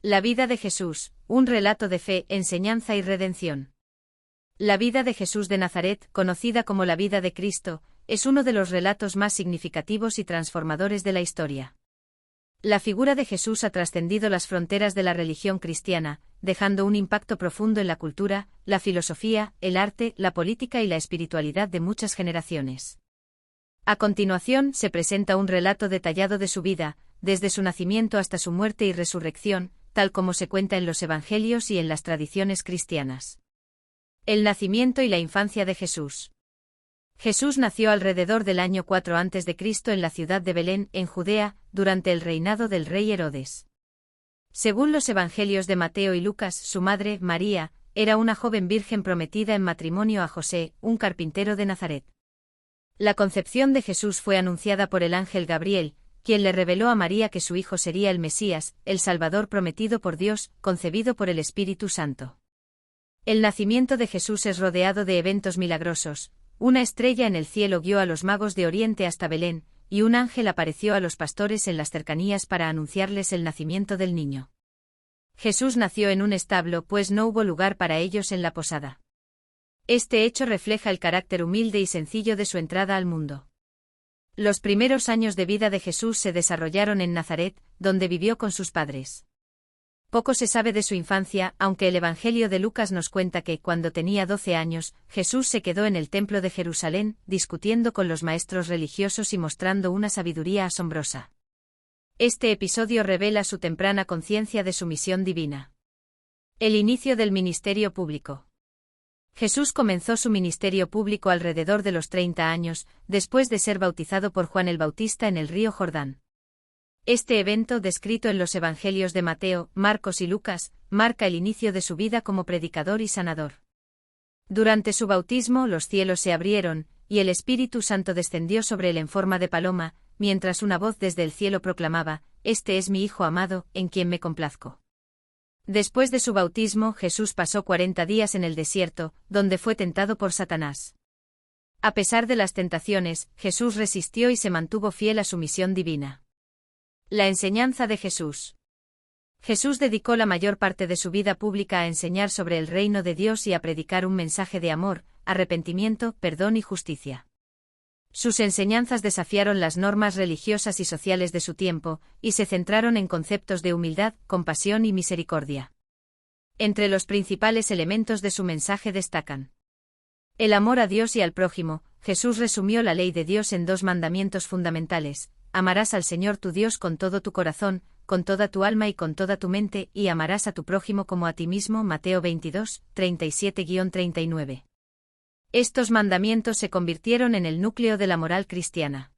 La vida de Jesús, un relato de fe, enseñanza y redención. La vida de Jesús de Nazaret, conocida como la vida de Cristo, es uno de los relatos más significativos y transformadores de la historia. La figura de Jesús ha trascendido las fronteras de la religión cristiana, dejando un impacto profundo en la cultura, la filosofía, el arte, la política y la espiritualidad de muchas generaciones. A continuación se presenta un relato detallado de su vida, desde su nacimiento hasta su muerte y resurrección, tal como se cuenta en los Evangelios y en las tradiciones cristianas. El nacimiento y la infancia de Jesús. Jesús nació alrededor del año 4 a.C. en la ciudad de Belén, en Judea, durante el reinado del rey Herodes. Según los Evangelios de Mateo y Lucas, su madre, María, era una joven virgen prometida en matrimonio a José, un carpintero de Nazaret. La concepción de Jesús fue anunciada por el ángel Gabriel, quien le reveló a María que su hijo sería el Mesías, el Salvador prometido por Dios, concebido por el Espíritu Santo. El nacimiento de Jesús es rodeado de eventos milagrosos. Una estrella en el cielo guió a los magos de Oriente hasta Belén, y un ángel apareció a los pastores en las cercanías para anunciarles el nacimiento del niño. Jesús nació en un establo, pues no hubo lugar para ellos en la posada. Este hecho refleja el carácter humilde y sencillo de su entrada al mundo. Los primeros años de vida de Jesús se desarrollaron en Nazaret, donde vivió con sus padres. Poco se sabe de su infancia, aunque el Evangelio de Lucas nos cuenta que, cuando tenía 12 años, Jesús se quedó en el templo de Jerusalén, discutiendo con los maestros religiosos y mostrando una sabiduría asombrosa. Este episodio revela su temprana conciencia de su misión divina. El inicio del ministerio público. Jesús comenzó su ministerio público alrededor de los 30 años, después de ser bautizado por Juan el Bautista en el río Jordán. Este evento, descrito en los Evangelios de Mateo, Marcos y Lucas, marca el inicio de su vida como predicador y sanador. Durante su bautismo los cielos se abrieron, y el Espíritu Santo descendió sobre él en forma de paloma, mientras una voz desde el cielo proclamaba: «Este es mi Hijo amado, en quien me complazco». Después de su bautismo, Jesús pasó 40 días en el desierto, donde fue tentado por Satanás. A pesar de las tentaciones, Jesús resistió y se mantuvo fiel a su misión divina. La enseñanza de Jesús. Jesús dedicó la mayor parte de su vida pública a enseñar sobre el reino de Dios y a predicar un mensaje de amor, arrepentimiento, perdón y justicia. Sus enseñanzas desafiaron las normas religiosas y sociales de su tiempo, y se centraron en conceptos de humildad, compasión y misericordia. Entre los principales elementos de su mensaje destacan el amor a Dios y al prójimo. Jesús resumió la ley de Dios en 2 mandamientos fundamentales: amarás al Señor tu Dios con todo tu corazón, con toda tu alma y con toda tu mente, y amarás a tu prójimo como a ti mismo. Mateo 22, 37-39. Estos mandamientos se convirtieron en el núcleo de la moral cristiana.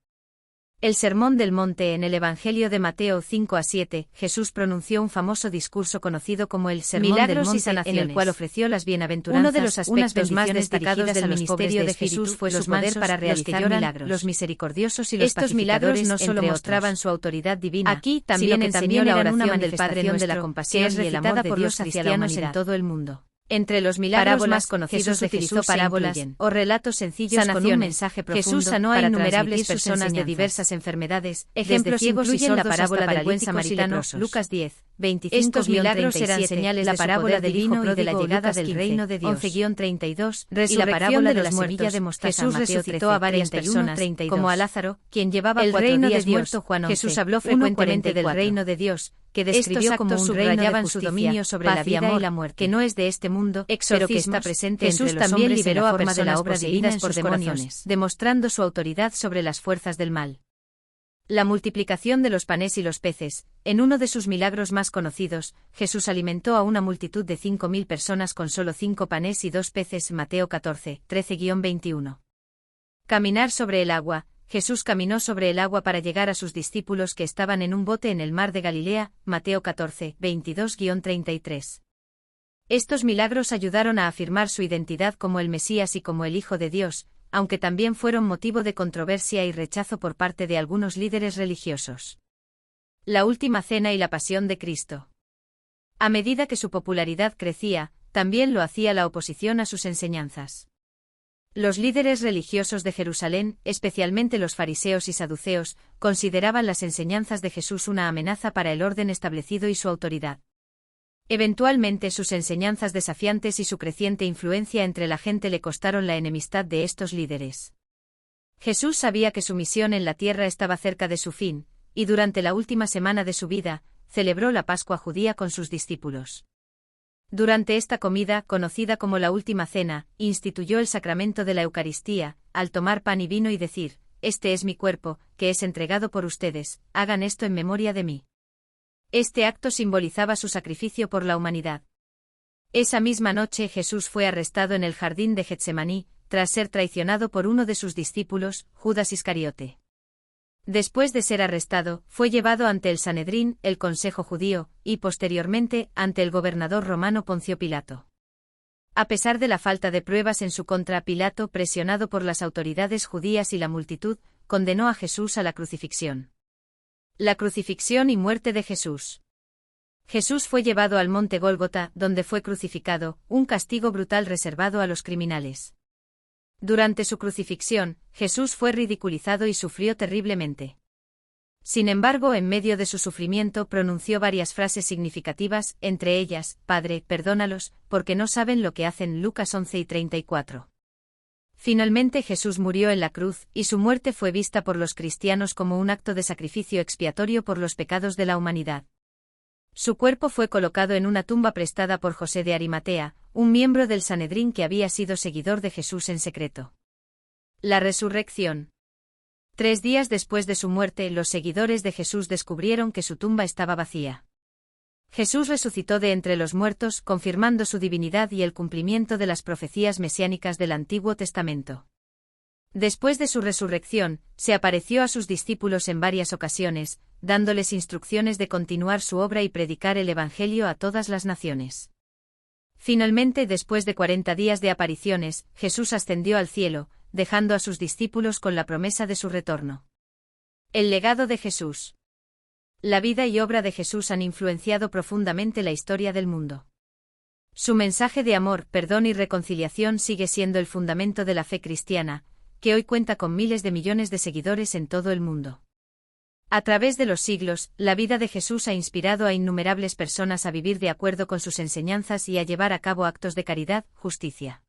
El Sermón del Monte. En el Evangelio de Mateo 5-7, Jesús pronunció un famoso discurso conocido como el Sermón del Monte, en el cual ofreció las bienaventuranzas. Uno de los aspectos más destacados del ministerio de Jesús fue su poder para realizar milagros. Los misericordiosos y los pacificadores, milagros no solo mostraban su autoridad divina, aquí también enseñó la oración del Padre Nuestro, de la compasión y el amor de Dios hacia la humanidad en todo el mundo. Entre los milagros más conocidos de Jesús parábolas o relatos sencillos con un mensaje profundo. Jesús sanó a innumerables personas de diversas enfermedades. Ejemplos incluyen la parábola del buen samaritano, Lucas 10, 25. Estos milagros eran señales de la parábola del vino y de la llegada del reino de Dios. 11-32, y la parábola de la semilla de mostaza. Jesús resucitó a varias personas, como a Lázaro, quien llevaba 4 días muerto. Juan 11. Jesús habló frecuentemente del reino de Dios, que describió como un reino de su dominio sobre la vida y la muerte, que no es de este mundo, pero que está presente entre los hombres. Jesús también liberó a personas poseídas por demonios, demostrando su autoridad sobre las fuerzas del mal. La multiplicación de los panes y los peces. En uno de sus milagros más conocidos, Jesús alimentó a una multitud de 5.000 personas con solo 5 panes y 2 peces. Mateo 14, 13-21. Caminar sobre el agua. Jesús caminó sobre el agua para llegar a sus discípulos que estaban en un bote en el mar de Galilea. Mateo 14, 22-33. Estos milagros ayudaron a afirmar su identidad como el Mesías y como el Hijo de Dios, aunque también fueron motivo de controversia y rechazo por parte de algunos líderes religiosos. La última cena y la pasión de Cristo. A medida que su popularidad crecía, también lo hacía la oposición a sus enseñanzas. Los líderes religiosos de Jerusalén, especialmente los fariseos y saduceos, consideraban las enseñanzas de Jesús una amenaza para el orden establecido y su autoridad. Eventualmente sus enseñanzas desafiantes y su creciente influencia entre la gente le costaron la enemistad de estos líderes. Jesús sabía que su misión en la tierra estaba cerca de su fin, y durante la última semana de su vida, celebró la Pascua judía con sus discípulos. Durante esta comida, conocida como la Última Cena, instituyó el sacramento de la Eucaristía, al tomar pan y vino y decir: «Este es mi cuerpo, que es entregado por ustedes, hagan esto en memoria de mí». Este acto simbolizaba su sacrificio por la humanidad. Esa misma noche Jesús fue arrestado en el jardín de Getsemaní, tras ser traicionado por uno de sus discípulos, Judas Iscariote. Después de ser arrestado, fue llevado ante el Sanedrín, el Consejo Judío, y posteriormente, ante el gobernador romano Poncio Pilato. A pesar de la falta de pruebas en su contra, Pilato, presionado por las autoridades judías y la multitud, condenó a Jesús a la crucifixión. La crucifixión y muerte de Jesús. Jesús fue llevado al monte Gólgota, donde fue crucificado, un castigo brutal reservado a los criminales. Durante su crucifixión, Jesús fue ridiculizado y sufrió terriblemente. Sin embargo, en medio de su sufrimiento pronunció varias frases significativas, entre ellas: «Padre, perdónalos, porque no saben lo que hacen». Lucas 11:34. Finalmente Jesús murió en la cruz, y su muerte fue vista por los cristianos como un acto de sacrificio expiatorio por los pecados de la humanidad. Su cuerpo fue colocado en una tumba prestada por José de Arimatea, un miembro del Sanedrín que había sido seguidor de Jesús en secreto. La resurrección. 3 días después de su muerte, los seguidores de Jesús descubrieron que su tumba estaba vacía. Jesús resucitó de entre los muertos, confirmando su divinidad y el cumplimiento de las profecías mesiánicas del Antiguo Testamento. Después de su resurrección, se apareció a sus discípulos en varias ocasiones, dándoles instrucciones de continuar su obra y predicar el Evangelio a todas las naciones. Finalmente, después de 40 días de apariciones, Jesús ascendió al cielo, dejando a sus discípulos con la promesa de su retorno. El legado de Jesús. La vida y obra de Jesús han influenciado profundamente la historia del mundo. Su mensaje de amor, perdón y reconciliación sigue siendo el fundamento de la fe cristiana, que hoy cuenta con miles de millones de seguidores en todo el mundo. A través de los siglos, la vida de Jesús ha inspirado a innumerables personas a vivir de acuerdo con sus enseñanzas y a llevar a cabo actos de caridad, justicia